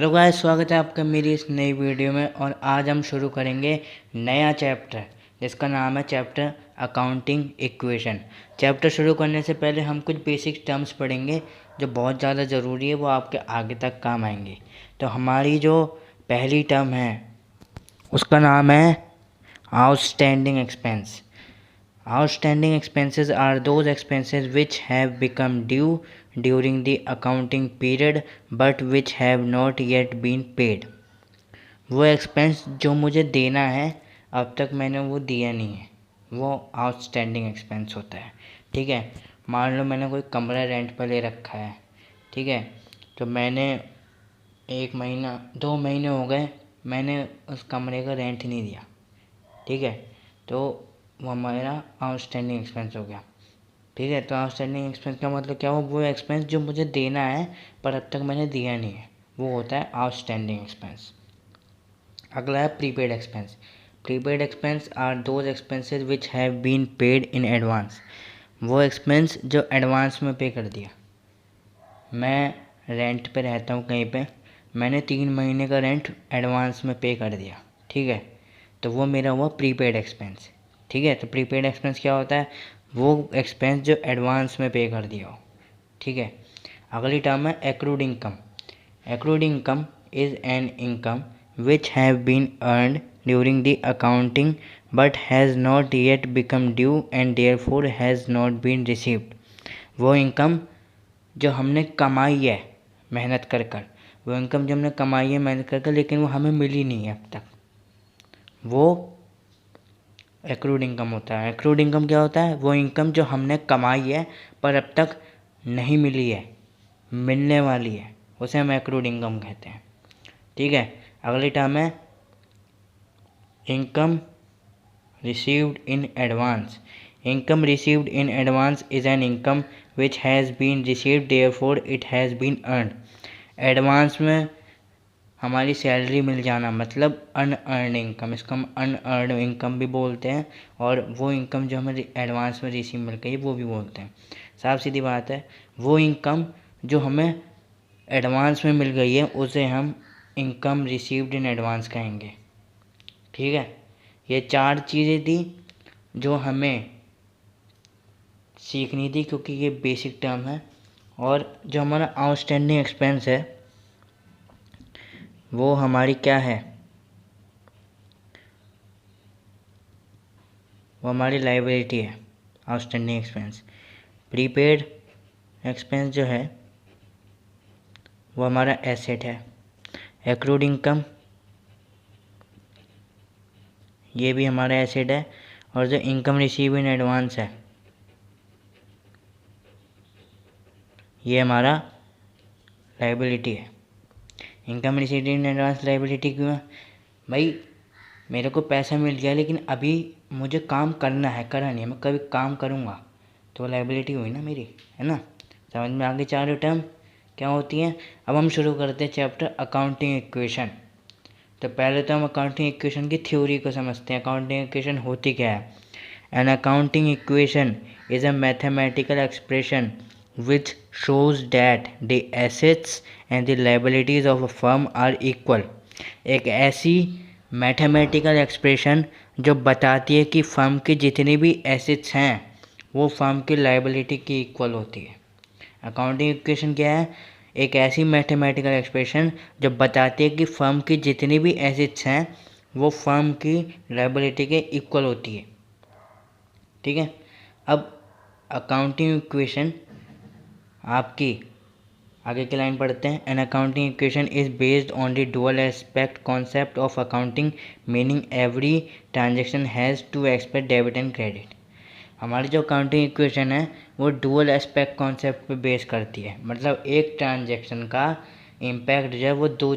Hello guys, स्वागत है आपका मेरी इस नई वीडियो में। और आज हम शुरू करेंगे नया चैप्टर जिसका नाम है चैप्टर अकाउंटिंग इक्वेशन। चैप्टर शुरू करने से पहले हम कुछ बेसिक टर्म्स पढ़ेंगे जो बहुत ज़्यादा ज़रूरी है, वो आपके आगे तक काम आएंगे। तो हमारी जो पहली टर्म है उसका नाम है outstanding expense. Outstanding expenses are those expenses which have become due during the accounting period but which have not yet been paid। वो एक्सपेंस जो मुझे देना है अब तक मैंने वो दिया नहीं है, वो आउटस्टैंडिंग एक्सपेंस होता है। ठीक है, मान लो मैंने कोई कमरा रेंट पर ले रखा है। ठीक है, तो मैंने 1 महीना 2 महीने हो गए मैंने उस कमरे का रेंट नहीं दिया। ठीक है, तो वो हमारा आउटस्टैंडिंग एक्सपेंस हो गया। ठीक है, तो आउटस्टैंडिंग एक्सपेंस का मतलब क्या हो, वो एक्सपेंस जो मुझे देना है पर अब तक मैंने दिया नहीं है, वो होता है आउटस्टैंडिंग एक्सपेंस। अगला है prepaid expense. Prepaid expense are those expenses which have been paid in advance. वो एक्सपेंस जो एडवांस में पे कर दिया। मैं रेंट पे रहता हूँ कहीं पे, मैंने 3 महीने का रेंट एडवांस में पे कर दिया। ठीक है, तो वो मेरा हुआ प्रीपेड एक्सपेंस। ठीक है, तो प्रीपेड एक्सपेंस क्या होता है, वो एक्सपेंस जो एडवांस में पे कर दिया हो। ठीक है, अगली टर्म है accrued income. Accrued income is an income which have been earned during the accounting but has not yet become due and therefore has not been received. वो इनकम जो हमने कमाई है मेहनत कर कर, वो इनकम जो हमने कमाई है मेहनत कर कर लेकिन वो हमें मिली नहीं है अब तक, वो एक्रूड इनकम होता है। एक्रूड इनकम क्या होता है, वो इनकम जो हमने कमाई है पर अब तक नहीं मिली है, मिलने वाली है, उसे हम एक्रूड इनकम कहते हैं। ठीक है, अगली टर्म है income received in advance. Income received in advance is an income which has been received therefore it has been earned. Advance में हमारी सैलरी मिल जाना मतलब अनअर्न इनकम, इसको हम अनअर्न इनकम भी बोलते हैं, और वो इनकम जो हमें एडवांस में रिसीव मिल गई वो भी बोलते हैं। साफ सीधी बात है, वो इनकम जो हमें एडवांस में मिल गई है उसे हम इनकम रिसीव्ड इन एडवांस कहेंगे। ठीक है, ये 4 चीज़ें थी जो हमें सीखनी थी क्योंकि ये बेसिक टर्म है। और जो हमारा आउटस्टैंडिंग एक्सपेंस है वो हमारी क्या है, वो हमारी लायबिलिटी है। आउटस्टैंडिंग एक्सपेंस, प्रीपेड एक्सपेंस जो है वो हमारा एसेट है। एक्रूड इनकम ये भी हमारा एसेट है, और जो इनकम रिसीव इन एडवांस है ये हमारा लायबिलिटी है। Income receive in advance liability क्यों है भाई, मेरे को पैसा मिल गया लेकिन अभी मुझे काम करना है, करा नहीं है, मैं कभी काम करूँगा तो लायबिलिटी हुई ना मेरी, है ना। समझ में आगे 4 टर्म क्या होती हैं। अब हम शुरू करते हैं चैप्टर अकाउंटिंग इक्वेशन। तो पहले तो हम अकाउंटिंग इक्वेशन की थ्योरी को समझते हैं। अकाउंटिंग इक्वेशन होती क्या है। An accounting equation is a mathematical expression which shows that the assets and the liabilities of a firm are equal। एक ऐसी मैथमेटिकल एक्सप्रेशन जो बताती है कि फर्म की जितनी भी एसेट्स हैं वो फर्म की लायबिलिटी की इक्वल होती है। अकाउंटिंग इक्वेशन क्या है, एक ऐसी मैथमेटिकल एक्सप्रेशन जो बताती है कि फर्म की जितनी भी एसेट्स हैं वो फर्म की लायबिलिटी के इक्वल होती है। ठीक है, अब अकाउंटिंग इक्वेशन आपकी आगे की लाइन पढ़ते हैं। An accounting equation is based on the dual aspect concept of accounting meaning every transaction has 2 aspect debit and credit. हमारी जो अकाउंटिंग इक्वेशन है वो डुअल एस्पेक्ट कॉन्सेप्ट पे बेस करती है, मतलब एक ट्रांजेक्शन का इम्पैक्ट जो है वो 2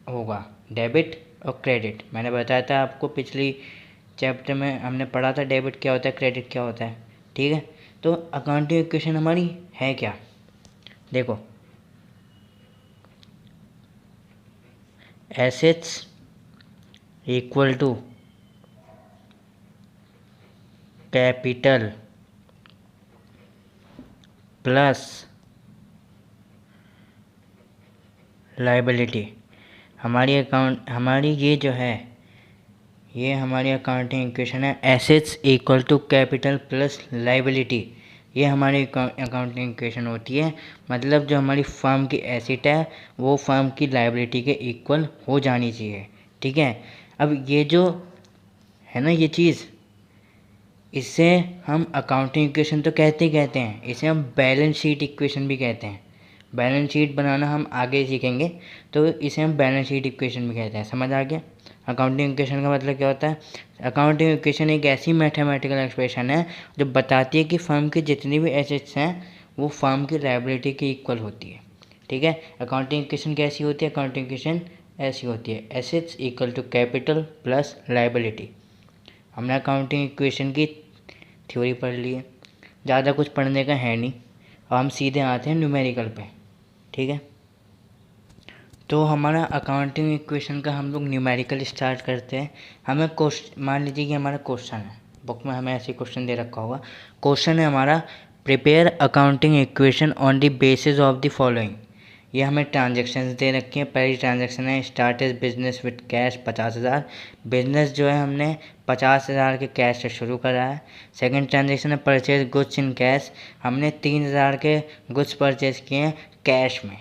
होगा, डेबिट और क्रेडिट। मैंने बताया था आपको पिछली चैप्टर में हमने पढ़ा था डेबिट क्या होता है, क्रेडिट क्या होता है। ठीक है, तो अकाउंटिंग इक्वेशन हमारी है क्या, देखो assets equal to capital plus liability. हमारी ये जो है, ये हमारी अकाउंटिंग इक्वेशन है assets equal to capital plus liability. ये हमारी अकाउंटिंग इक्वेशन होती है, मतलब जो हमारी फर्म की एसेट है वो फर्म की लाइबिलिटी के इक्वल हो जानी चाहिए। ठीक है, अब ये जो है ना ये चीज़, इसे हम अकाउंटिंग इक्वेशन तो कहते हैं, इसे हम बैलेंस शीट इक्वेशन भी कहते हैं। बैलेंस शीट बनाना हम आगे सीखेंगे, तो इसे हम बैलेंस शीट इक्वेशन भी कहते हैं। समझ आ गया? अकाउंटिंग इक्वेशन का मतलब क्या होता है? अकाउंटिंग इक्वेशन एक ऐसी मैथमेटिकल एक्सप्रेशन है जो बताती है कि फर्म की जितनी भी एसेट्स हैं वो फर्म की लायबिलिटी के इक्वल होती है। ठीक है, अकाउंटिंग इक्वेशन कैसी होती है? अकाउंटिंग इक्वेशन ऐसी होती है, assets equal to capital plus liability. हमने अकाउंटिंग इक्वेशन की थ्योरी पढ़ ली है, ज़्यादा कुछ पढ़ने का है नहीं। अब हम सीधे आते हैं न्यूमेरिकल पे। ठीक है, तो हमारा अकाउंटिंग इक्वेशन का हम लोग न्यूमेरिकल स्टार्ट करते हैं। हमें क्वेश्चन, मान लीजिए कि हमारा क्वेश्चन है, बुक में हमें ऐसे क्वेश्चन दे रखा होगा। क्वेश्चन है हमारा, prepare accounting equation on the basis of the following. ये हमें ट्रांजेक्शन्स दे रखी हैं। पहली ट्रांजेक्शन है start is business with cash 50,000। Business जो है हमने 50,000 के कैश से शुरू करा है। सेकंड ट्रांजेक्शन है परचेज गुड्स इन कैश। हमने 3,000 के गुड्स परचेज किए हैं कैश में।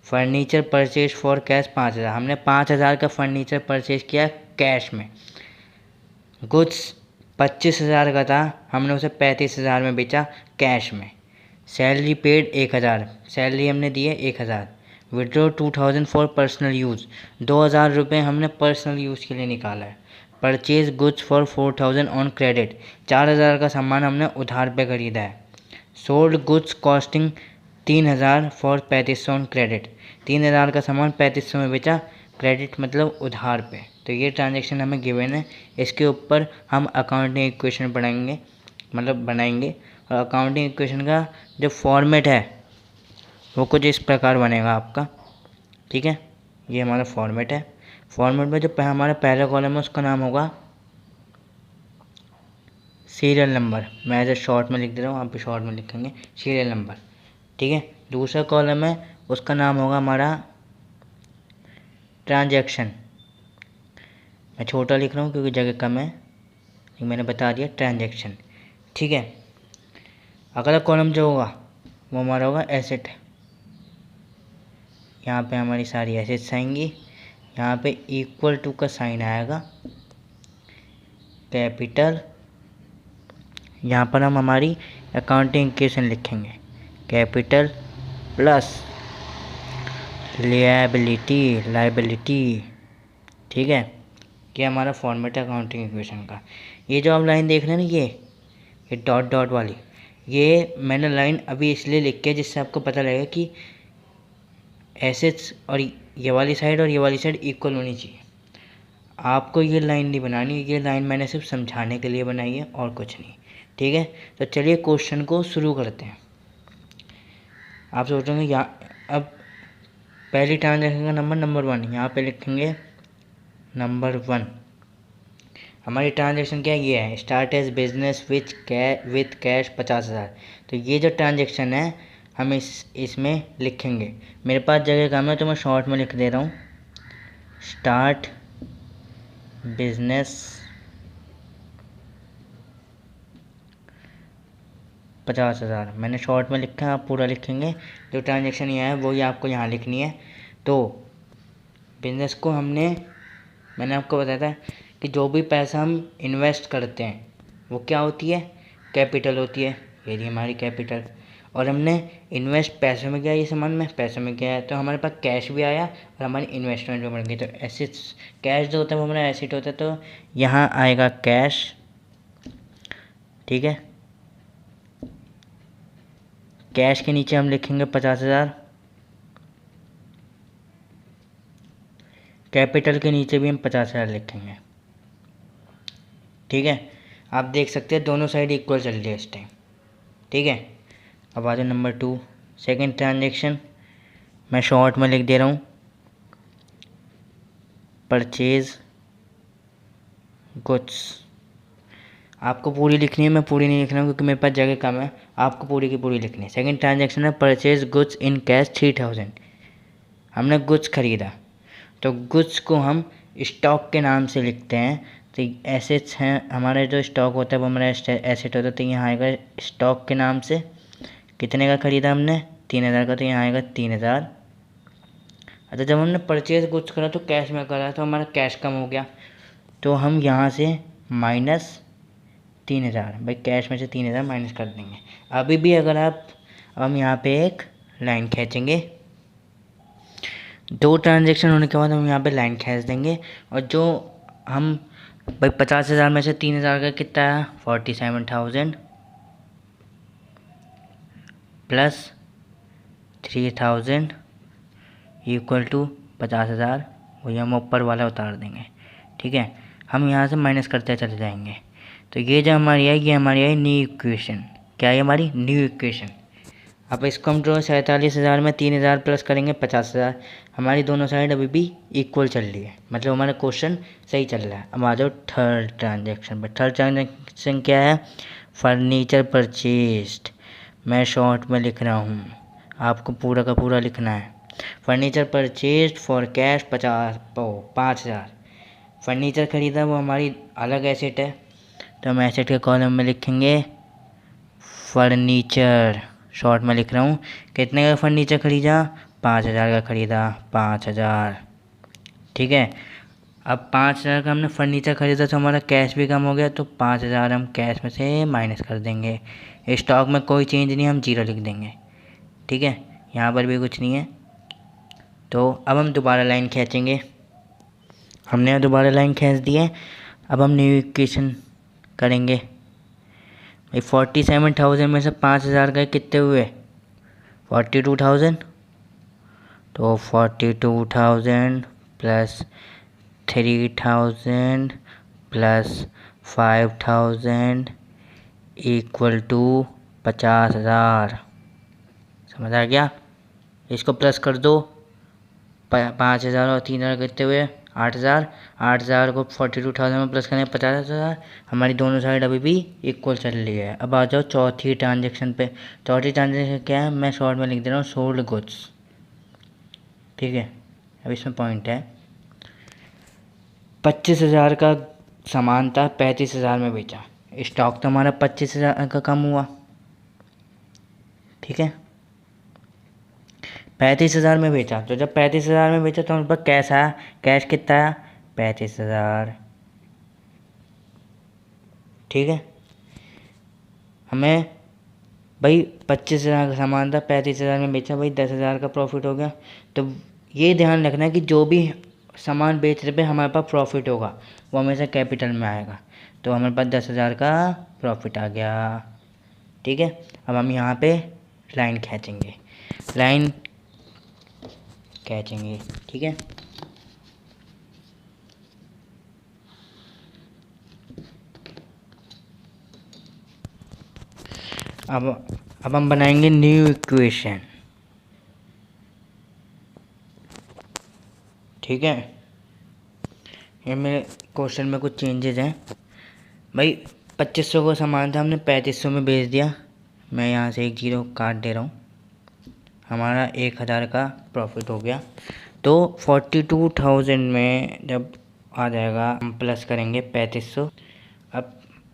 Furniture purchase for cash 5,000। हमने 5,000 का फर्नीचर परचेज किया कैश में। गुड्स 25,000 का था, हमने उसे 35,000 में बेचा कैश में। सैलरी पेड 1,000, सैलरी हमने दी है 1,000। विड्रॉ 2,000 फॉर पर्सनल यूज़, 2,000 रुपये हमने पर्सनल यूज़ के लिए निकाला है। Purchase goods for 4,000 on credit, 4,000 का सामान हमने उधार पे खरीदा है। Sold goods costing 3,000 for 3,500 on credit, 3,000 का सामान 3,500 में बेचा, क्रेडिट मतलब उधार पे। तो ये ट्रांजेक्शन हमें गिवन है, इसके ऊपर हम अकाउंटिंग इक्वेशन पढ़ेंगे, मतलब बनाएंगे। और अकाउंटिंग इक्वेशन का जो फॉर्मेट है वो कुछ इस प्रकार बनेगा आपका। ठीक है, ये हमारा फॉर्मेट है। फॉर्मेट में जो हमारा पहला कॉलम है उसका नाम होगा सीरियल नंबर। मैं ऐसे शॉर्ट में लिख दे रहा हूँ, आप भी शॉर्ट में लिखेंगे सीरियल नंबर। ठीक है, दूसरा कॉलम है उसका नाम होगा हमारा ट्रांजैक्शन। मैं छोटा लिख रहा हूँ क्योंकि जगह कम है, लेकिन मैंने बता दिया ट्रांजैक्शन। ठीक है, अगला कॉलम जो होगा वो हमारा होगा एसेट। यहाँ पे हमारी सारी एसेट्स आएंगी, यहाँ पे इक्वल टू का साइन आएगा, कैपिटल। यहाँ पर हम हमारी अकाउंटिंग इक्वेशन लिखेंगे, कैपिटल प्लस लायबिलिटी। ठीक है, ये हमारा फॉर्मेट है अकाउंटिंग इक्वेशन का। ये जो आप लाइन देख रहे हैं ना, ये डॉट डॉट वाली, ये मैंने लाइन अभी इसलिए लिख के जिससे आपको पता लगेगा कि एसेट्स और ये वाली साइड और ये वाली साइड इक्वल होनी चाहिए। आपको ये लाइन नहीं बनानी, ये लाइन मैंने सिर्फ समझाने के लिए बनाई है और कुछ नहीं। ठीक है, तो चलिए क्वेश्चन को शुरू करते हैं। आप सोचेंगे यहाँ, अब पहली ट्रांजेक्शन का नंबर 1, यहाँ पे लिखेंगे नंबर 1। हमारी ट्रांजेक्शन क्या ये है, start as business with cash 50,000। तो ये जो ट्रांजेक्शन है हम इसमें लिखेंगे। मेरे पास जगह कम है तो मैं शॉर्ट में लिख दे रहा हूँ, स्टार्ट बिजनेस 50,000। मैंने शॉर्ट में लिखा है, आप पूरा लिखेंगे। जो ट्रांजेक्शन ये है वही आपको यहाँ लिखनी है। तो बिजनेस को मैंने आपको बताया था कि जो भी पैसा हम इन्वेस्ट करते हैं वो क्या होती है, कैपिटल होती है। ये रही हमारी कैपिटल। और हमने इन्वेस्ट पैसों में किया, ये सामान में पैसों में किया है, तो हमारे पास कैश भी आया और हमारी इन्वेस्टमेंट भी बढ़ गई। तो एसेट्स, कैश जो होता है वो हमारा एसेट होता है, तो यहाँ आएगा कैश। ठीक है, कैश के नीचे हम लिखेंगे 50,000, कैपिटल के नीचे भी हम 50,000 लिखेंगे। ठीक है, आप देख सकते हैं दोनों साइड इक्वल चल रही है इस टाइम। ठीक है, अब आ जाओ नंबर 2, सेकेंड ट्रांजेक्शन। मैं शॉर्ट में लिख दे रहा हूँ, परचेज गुड्स। आपको पूरी लिखनी है, मैं पूरी नहीं लिख रहा हूँ क्योंकि मेरे पास जगह कम है, आपको पूरी की पूरी लिखनी है। सेकेंड ट्रांजेक्शन है परचेज गुड्स इन कैश 3,000। हमने गुड्स खरीदा, तो गुड्स को हम स्टॉक के नाम से लिखते हैं। तो एसेट्स हैं हमारे, जो स्टॉक होता है वो हमारा एसेट होता है। तो यहाँ आएगा स्टॉक के नाम से। कितने का ख़रीदा हमने? 3000 का, तो यहाँ आएगा 3000। अच्छा, जब हमने परचेज गुड्स करा तो कैश में करा तो हमारा कैश कम हो गया, तो हम यहाँ से माइनस 3000, भाई कैश में से 3000 माइनस कर देंगे। अभी भी अगर अब हम यहाँ पे एक लाइन खींचेंगे, 2 ट्रांजेक्शन होने के बाद हम यहाँ पे लाइन खींच देंगे। और जो हम भाई 50,000 में से 3000 का कितना है? 47,000 प्लस 3000 इक्वल टू 50,000, वही हम ऊपर वाला उतार देंगे। ठीक है, हम यहाँ से माइनस करते चले जाएंगे। तो ये जो हमारी आई, ये हमारी आई न्यू इक्वेशन। क्या है हमारी? New equation. अब इसको हम जो 47,000 में 3000 प्लस करेंगे 50,000, हमारी दोनों साइड अभी भी इक्वल चल रही है, मतलब हमारा क्वेश्चन सही चल रहा है। अब आ जाओ थर्ड ट्रांजेक्शन पर। थर्ड ट्रांजेक्शन क्या है? Furniture purchased. मैं शॉर्ट में लिख रहा हूँ, आपको पूरा का पूरा लिखना है। Furniture purchased for cash 5,000। Furniture ख़रीदा, वो हमारी अलग एसेट है, तो हम एसेट के कॉलम में लिखेंगे फर्नीचर। शॉर्ट में लिख रहा हूँ। कितने का फर्नीचर ख़रीदा? 5,000 का ख़रीदा, 5,000। ठीक है, अब 5,000 का हमने फर्नीचर ख़रीदा तो हमारा कैश भी कम हो गया, तो 5,000 हम कैश में से माइनस कर देंगे। स्टॉक में कोई चेंज नहीं, हम 0 लिख देंगे। ठीक है, यहाँ पर भी कुछ नहीं है। तो अब हम दोबारा लाइन खींचेंगे। हमने दोबारा लाइन खींच दी है। अब हम न्यू इक्वेशन करेंगे। भाई 47,000 में से 5,000 का कितने हुए? 42,000। तो 42,000 प्लस 3,000 प्लस 5,000 इक्वल टू 50,000। समझ आ गया? इसको प्लस कर दो। 5,000 और 3,000 कितने हुए? 8,000। 8,000 को 42,000 में प्लस करें 50,000। हमारी दोनों साइड अभी भी इक्वल चल रही है। अब आ जाओ चौथी ट्रांजेक्शन पे। चौथी ट्रांजेक्शन क्या है? मैं शॉर्ट में लिख दे रहा हूँ सोल्ड गुड्स। ठीक है, अब इसमें पॉइंट है, 25,000 का सामान था, 35,000 में बेचा। स्टॉक तो हमारा 25,000 का कम हुआ। ठीक है, 35,000 में बेचा, तो जब 35,000 में बेचा तो हमारे पास कैश आया। कैश कितना आया? 35,000। ठीक है, हमें भाई 25,000 का सामान था, 35,000 में बेचा, भाई 10,000 का प्रॉफिट हो गया। तो ये ध्यान रखना है कि जो भी सामान बेच रहे पे हमारे पास प्रॉफिट होगा वो हमेशा कैपिटल में आएगा। तो हमारे पास 10,000 का प्रॉफिट आ गया। ठीक है, अब हम यहाँ पे लाइन खींचेंगे। लाइन खींचेंगे। ठीक है, अब हम बनाएंगे न्यू इक्वेशन। ठीक है, ये मेरे क्वेश्चन में कुछ चेंजेस हैं। भाई 2500 का सामान था, हमने 3500 में बेच दिया। मैं यहाँ से एक 0 काट दे रहा हूँ। हमारा 1,000 का प्रॉफिट हो गया। तो 42,000 में जब आ जाएगा हम प्लस करेंगे 3500। अब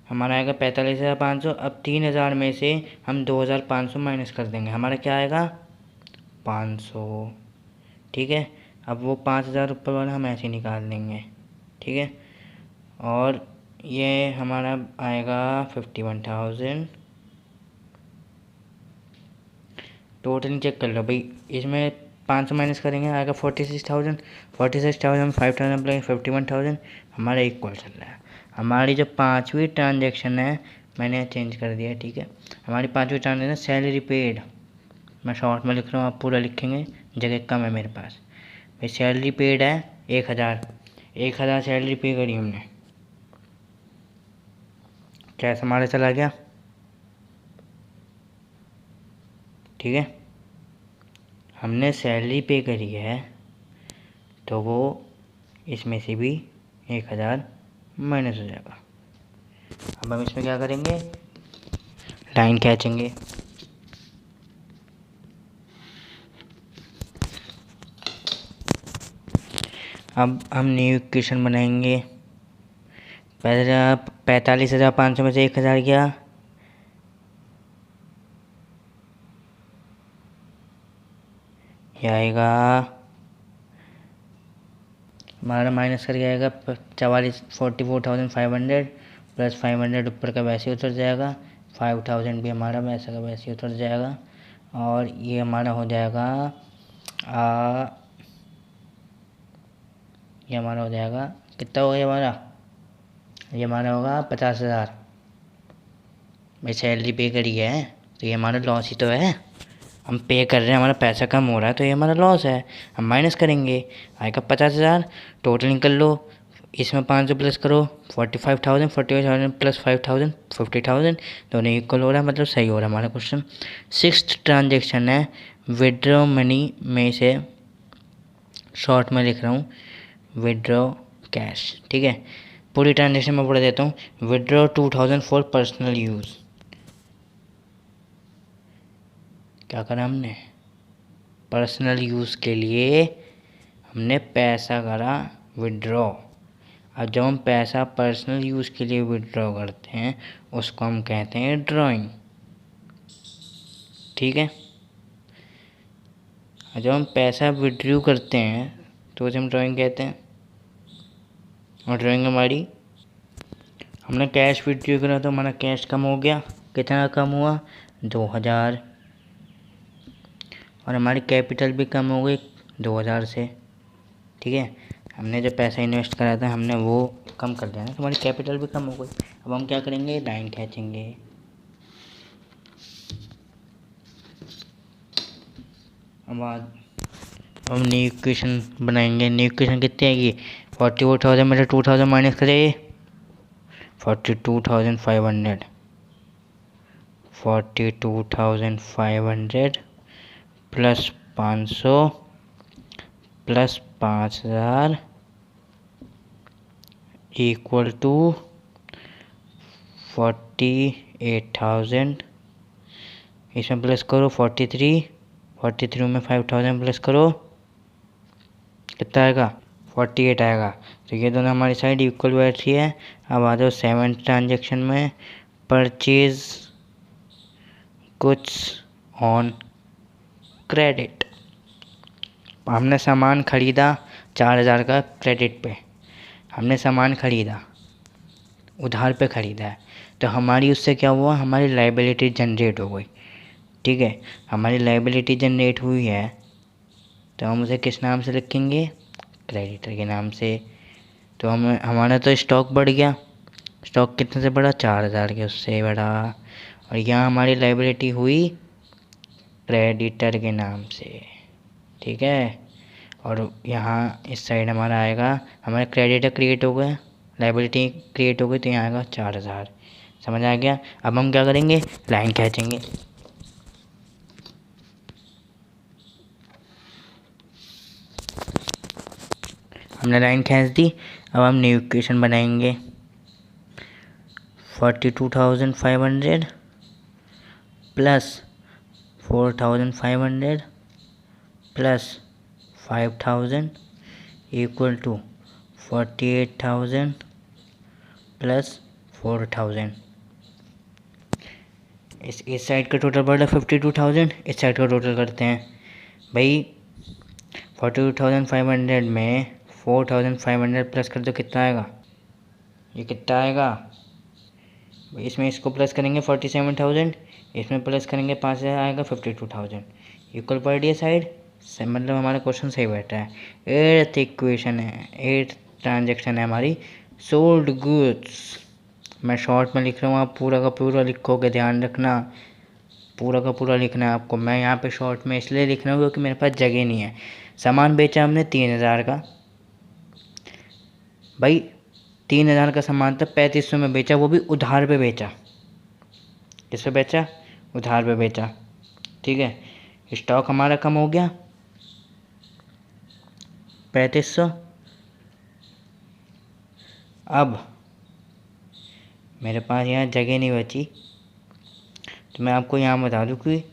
हमारा आएगा 45,500। अब 3,000 में से हम 2,500 माइनस कर देंगे, हमारा क्या आएगा? 500। ठीक है, अब वो 5,000 ऊपर वाला हम ऐसे निकाल देंगे। ठीक है, और ये हमारा आएगा 51,000। टोटल चेक कर लो भाई, इसमें 500 माइनस करेंगे आएगा 46,000। 46,000 5,000 प्लस 51,000, हमारा इक्वल चल रहा है। हमारी जो 5वीं ट्रांजेक्शन है, मैंने चेंज कर दिया। ठीक है, हमारी 5वीं ट्रांजेक्शन सैलरी पेड। मैं शॉर्ट में लिख रहा हूँ, आप पूरा लिखेंगे, जगह कम है मेरे पास। भाई सैलरी पेड है 1,000। 1,000 सैलरी पे करी हमने, कैश हमारा चला गया। ठीक है, हमने सैलरी पे करी है तो वो इसमें से भी 1,000 माइनस हो जाएगा। अब हम इसमें क्या करेंगे? लाइन खींचेंगे। अब हम न्यू इक्वेशन बनाएंगे। पहले 45,500 में से 1,000 गया, यह आएगा हमारा माइनस करके आएगा 44,500 प्लस 500 ऊपर का वैसे उतर जाएगा, 5,000 भी हमारा वैसा का वैसे उतर जाएगा। और ये हमारा हो जाएगा ये हमारा हो जाएगा कितना होगा ये हमारा होगा 50,000। भाई सैलरी पे करी है तो ये हमारा लॉस ही तो है। हम पे कर रहे हैं, हमारा पैसा कम हो रहा है तो ये हमारा लॉस है। हम माइनस करेंगे, आएगा 50,000। टोटल निकल लो, इसमें 500 प्लस करो 45,000, 45,000 प्लस 5,000 50,000, दोनों इक्वल हो रहा है, मतलब सही हो रहा है हमारा क्वेश्चन। 6th ट्रांजेक्शन है विड्रॉ मनी में से, शॉर्ट में लिख रहा हूँ विड्रॉ कैश, ठीक है। पूरी ट्रांजेक्शन में पढ़ देता हूँ। विड्रॉ 2,000 फॉर पर्सनल यूज़, क्या करा हमने, पर्सनल यूज़ के लिए हमने पैसा करा विड्रॉ। अब जब हम पैसा पर्सनल यूज़ के लिए विड्रॉ करते हैं उसको हम कहते हैं ड्राइंग, ठीक है। और जब हम पैसा विड्रॉ करते हैं तो उसे हम ड्राइंग कहते हैं। और ड्राइंग हमारी, हमने कैश विड्रॉ करा तो हमारा कैश कम हो गया, कितना कम हुआ 2,000। और हमारी कैपिटल भी कम हो गई 2,000 से, ठीक है। हमने जो पैसा इन्वेस्ट करा था हमने वो कम कर दिया ना, तो हमारी कैपिटल भी कम हो गई। अब हम क्या करेंगे, लाइन खींचेंगे। अब हम न्यू इक्वेशन बनाएंगे। न्यू इक्वेशन कितनी आएगी, 44,000 में से 2,000 माइनस करें 42,500, 42,500 प्लस 500 प्लस 5,000 इक्वल टू 48,000। इसमें प्लस करो 43 में 5,000 प्लस करो कितना आएगा 48 आएगा। तो ये दोनों हमारी साइड इक्वल बैठी है। अब आ जाओ 7th ट्रांजेक्शन में, परचेज गुड्स ऑन क्रेडिट। हमने सामान खरीदा 4,000 का क्रेडिट पे, हमने सामान खरीदा उधार पे ख़रीदा है, तो हमारी उससे क्या हुआ, हमारी लाइबिलिटी जनरेट हो गई, ठीक है। हमारी लाइबिलिटी जनरेट हुई है तो हम उसे किस नाम से लिखेंगे, क्रेडिटर के नाम से। तो हमारा तो स्टॉक बढ़ गया, स्टॉक कितने से बढ़ा 4,000 के उससे बढ़ा। और यहाँ हमारी लाइबिलिटी हुई क्रेडिटर के नाम से, ठीक है। और यहाँ इस साइड हमारा आएगा, हमारा क्रेडिटर क्रिएट हो गया, लाइबिलिटी क्रिएट हो गई, तो यहाँ आएगा 4,000। समझ आ गया। अब हम क्या करेंगे, लाइन खींचेंगे। हमने लाइन खींच दी। अब हम न्यू इक्वेशन बनाएंगे। 42,500 plus 4,500 plus 5,000 equal to 48,000 plus 4,000। इस साइड का टोटल बढ़ा 52,000, इस साइड का टोटल करते हैं भाई। 42,500 में 4,500 प्लस कर दो कितना आएगा, ये कितना आएगा, इसमें इसको प्लस करेंगे 47,000, इसमें प्लस करेंगे 5,000 आएगा 52,000 इक्वल पड़ रही है साइड से, मतलब हमारा क्वेश्चन सही बैठा है। 8th इक्वेशन है, 8th ट्रांजेक्शन है हमारी, सोल्ड गुड्स। मैं शॉर्ट में लिख रहा हूँ, आप पूरा का पूरा लिखोगे, ध्यान रखना पूरा का पूरा लिखना है आपको। मैं यहाँ पे शॉर्ट में इसलिए लिख रहा हूँ क्योंकि मेरे पास जगह नहीं है। सामान बेचा हमने 3,000 का, भाई 3,000 का सामान था, 3,500 में बेचा, वो भी उधार पे बेचा। किस पे बेचा, उधार पे बेचा, ठीक है। स्टॉक हमारा कम हो गया 3,500। अब मेरे पास यहाँ जगह नहीं बची, तो मैं आपको यहाँ बता दूँ कि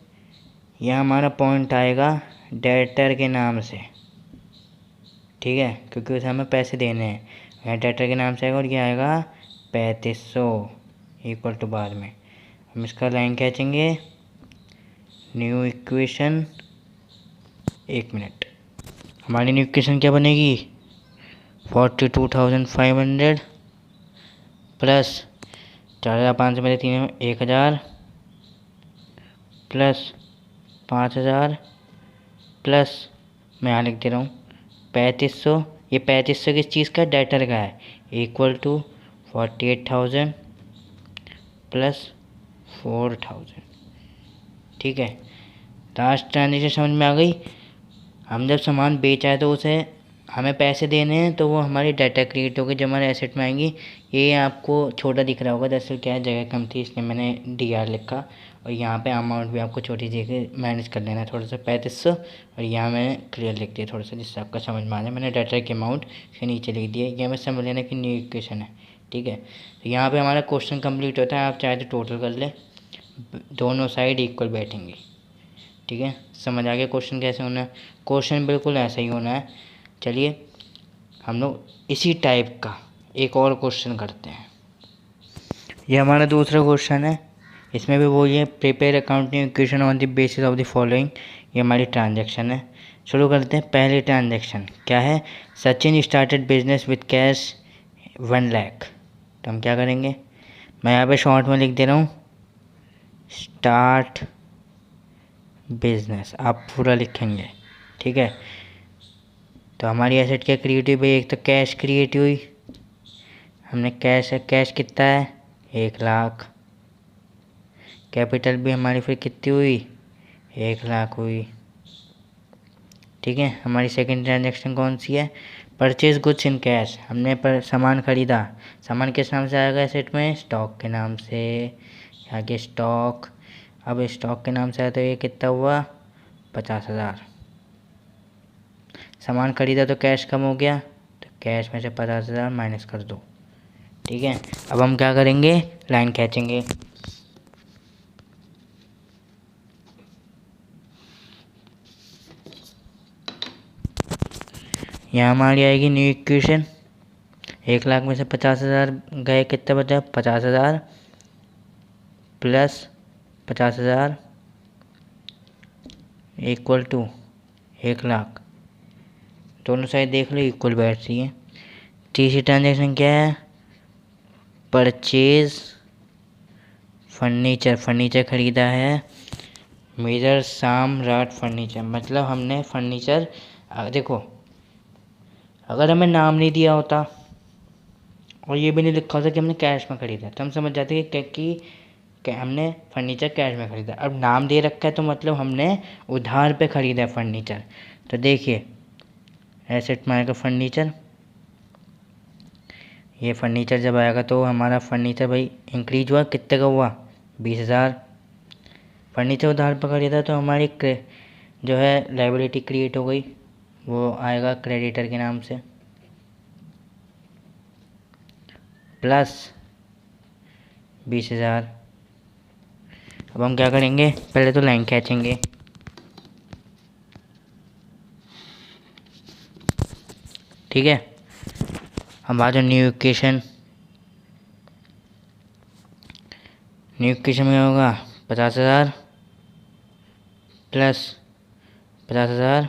यहाँ हमारा पॉइंट आएगा डेटर के नाम से, ठीक है, क्योंकि उसे हमें पैसे देने हैं। यहाँ डेटर के नाम से आएगा और ये आएगा 3500 इक्वल टू बाद में हम इसका लाइन खींचेंगे, न्यू इक्वेशन। 1 मिनट, हमारी न्यू इक्वेशन क्या बनेगी? 42,500 प्लस 4,500 में 3 1000 प्लस 5,000 प्लस मैं यहाँ लिख दे रहा हूँ 3500। ये 3500 किस चीज़ का? डेटर का है, इक्वल टू 48,000 प्लस 4,000। ठीक है, लास्ट ट्रांजेक्शन समझ में आ गई? हम जब सामान बेचा है तो उसे हमें पैसे देने हैं, तो वो हमारी डाटा क्रिएट होगी जो हमारे एसेट में आएंगी। ये आपको छोटा दिख रहा होगा, दरअसल क्या है, जगह कम थी इसलिए मैंने DR लिखा। और यहाँ पे अमाउंट भी आपको छोटी जगह मैनेज कर लेना है थोड़ा सा, 3500। और यहाँ मैंने क्लियर लिख दिया थोड़ा सा जिससे आपका समझ में आ जाए। मैंने डाटा के अमाउंट के नीचे लिख दिया, ये हमें समझ लेना कि न्यू इक्वेशन है। ठीक है, तो यहाँ पर हमारा क्वेश्चन कम्प्लीट होता है। आप चाहे तो टोटल कर ले, दोनों साइड इक्वल बैठेंगी। ठीक है, समझ आ गया क्वेश्चन कैसे होना है? क्वेश्चन बिल्कुल ऐसा ही होना है। चलिए हम लोग इसी टाइप का एक और क्वेश्चन करते हैं। ये हमारा दूसरा क्वेश्चन है, इसमें भी वो ये prepare accounting equation on the basis of the following. ये हमारी ट्रांजैक्शन है। शुरू करते हैं। पहली ट्रांजैक्शन क्या है? Sachin started business with cash 1 lakh. तो हम क्या करेंगे? मैं यहाँ पे शॉर्ट में लिख दे रहा हूँ स्टार्ट बिजनेस, आप पूरा लिखेंगे। ठीक है, तो हमारी एसेट क्या क्रिएट हुई भाई? एक तो कैश क्रिएट हुई, हमने कैश कितना है? 1 लाख। कैपिटल भी हमारी फिर कितनी हुई? 1 लाख हुई। ठीक है, हमारी सेकंड ट्रांजैक्शन कौन सी है? Purchase goods in cash. हमने पर सामान खरीदा, सामान किस नाम से आएगा एसेट में? स्टॉक के नाम से। आगे स्टॉक, अब स्टॉक के नाम से आया तो ये कितना हुआ? 50,000। सामान खरीदा तो कैश कम हो गया, तो कैश में से 50,000 माइनस कर दो। ठीक है, अब हम क्या करेंगे? लाइन खींचेंगे। यहाँ हमारी आएगी न्यू इक्वेशन। 1 लाख में से 50,000 गए, कितना बचा? 50,000 प्लस 50,000 इक्वल टू 1 लाख। दोनों साइड देख लो इक्वल बैठ रही है। तीसरी ट्रांजैक्शन क्या है? परचेज फर्नीचर खरीदा है, मिरर सम्राट फर्नीचर। मतलब हमने फर्नीचर, देखो अगर हमें नाम नहीं दिया होता और ये भी नहीं लिखा होता कि हमने कैश में खरीदा, तो हम समझ जाते कि हमने फर्नीचर कैश में खरीदा। अब नाम दे रखा है तो मतलब हमने उधार पे खरीदा है फर्नीचर। तो देखिए एसेट में आएगा फर्नीचर। ये फर्नीचर जब आएगा तो हमारा फर्नीचर भाई इंक्रीज हुआ, कितने का हुआ? 20,000। फर्नीचर उधार पर खरीदा तो हमारी जो है लायबिलिटी क्रिएट हो गई, वो आएगा क्रेडिटर के नाम से, प्लस 20,000। अब हम क्या करेंगे? पहले तो लाइन खींचेंगे। ठीक है, अब आ जाओ न्यू इक्वेशन। न्यू इक्वेशन में होगा 50,000 प्लस 50,000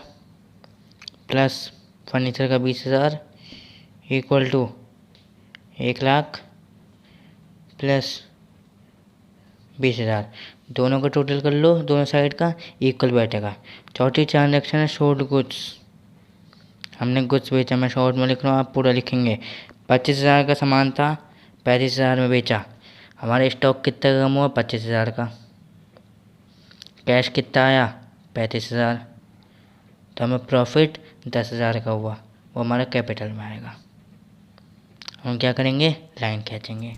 प्लस फर्नीचर का 20,000 इक्वल टू 1 लाख प्लस 20,000। दोनों का टोटल कर लो, दोनों साइड का इक्वल बैठेगा। चौथी ट्रांजैक्शन है शॉर्ट गुड्स। हमने गुड्स बेचा, मैं शॉर्ट में लिख रहा हूँ, आप पूरा लिखेंगे। 25,000 का सामान था, 35,000 में बेचा। हमारा स्टॉक कितना कम हुआ? 25,000 का। कैश कितना आया? 35,000। तो हमें प्रॉफिट 10,000 का हुआ, वो हमारा कैपिटल में आएगा। हम क्या करेंगे? लाइन खींचेंगे।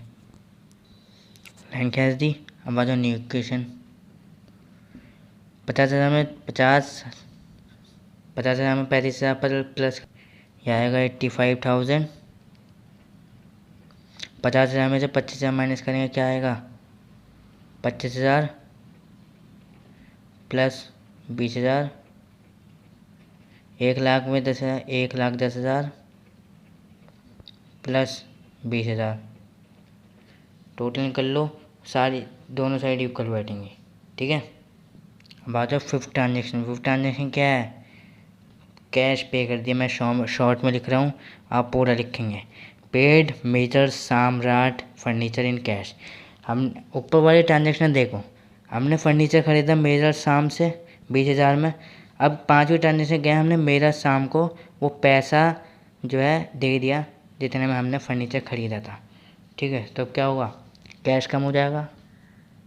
लाइन खींच दी। अब आ जाओ न्यू इक्वेशन। 50,000 में 50,000 में 35,000 पर प्लस यह आएगा 85,000। 50,000 में से 25,000 माइनस करेंगे, क्या आएगा? 25,000 प्लस 20,000 1,00,000 में 10,000, 1,10,000 प्लस 20,000 टोटल कर लो, सारी दोनों साइड इक्वल बैठेंगी। ठीक है, अब आ जाओ फिफ्थ ट्रांजेक्शन। फिफ्थ ट्रांजेक्शन क्या है? कैश पे कर दिया। मैं शॉर्ट में लिख रहा हूँ, आप पूरा लिखेंगे। पेड मेजर सम्राट फर्नीचर इन कैश। हम ऊपर वाले ट्रांजेक्शन देखो, हमने फर्नीचर ख़रीदा मेजर शाम से 20,000 में। अब 5वीं ट्रांजेक्शन गया, हमने मेजर शाम को वो पैसा जो है दे दिया जितने में हमने फर्नीचर ख़रीदा था। ठीक है, तो अब क्या होगा? कैश कम हो जाएगा।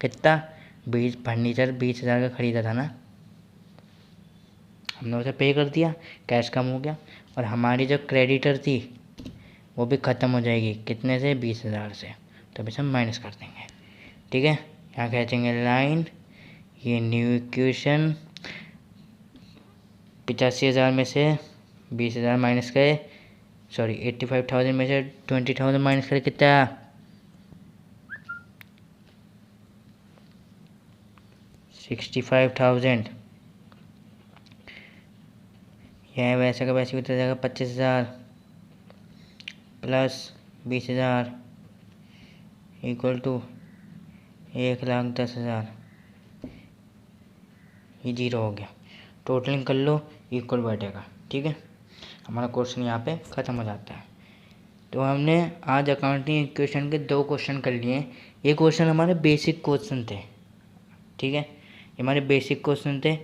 कितना? 20, फर्नीचर 20,000 का ख़रीदा था ना, हमने उसे पे कर दिया, कैश कम हो गया। और हमारी जो क्रेडिटर थी वो भी ख़त्म हो जाएगी। कितने से? 20,000 से। तो अभी हम माइनस कर देंगे। ठीक है, यहाँ खींचेंगे लाइन, ये न्यू इक्वेशन। 85,000 में से 20,000 माइनस करे, सॉरी 85,000 में से 20,000 माइनस करे, कितना? 65,000। यह वैसे का वैसे उतर जाएगा। 25,000 प्लस 20,000 इक्वल टू 1,10,000। ये 0 हो गया। टोटलिंग कर लो, इक्वल बैठेगा। ठीक है, हमारा क्वेश्चन यहाँ पे ख़त्म हो जाता है। तो हमने आज अकाउंटिंग इक्वेशन के 2 क्वेश्चन कर लिए। ये क्वेश्चन हमारे बेसिक क्वेश्चन थे। ठीक है, ये हमारे बेसिक क्वेश्चन थे।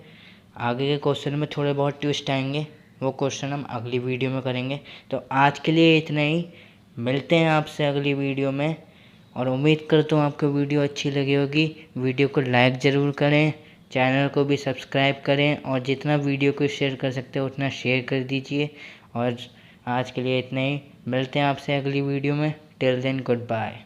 आगे के क्वेश्चन में थोड़े बहुत ट्विस्ट आएंगे, वो क्वेश्चन हम अगली वीडियो में करेंगे। तो आज के लिए इतना ही, मिलते हैं आपसे अगली वीडियो में। और उम्मीद करता हूँ आपको वीडियो अच्छी लगी होगी। वीडियो को लाइक ज़रूर करें, चैनल को भी सब्सक्राइब करें, और जितना वीडियो को शेयर कर सकते हो उतना शेयर कर दीजिए। और आज के लिए इतना ही, मिलते हैं आपसे अगली वीडियो में। Till then good bye.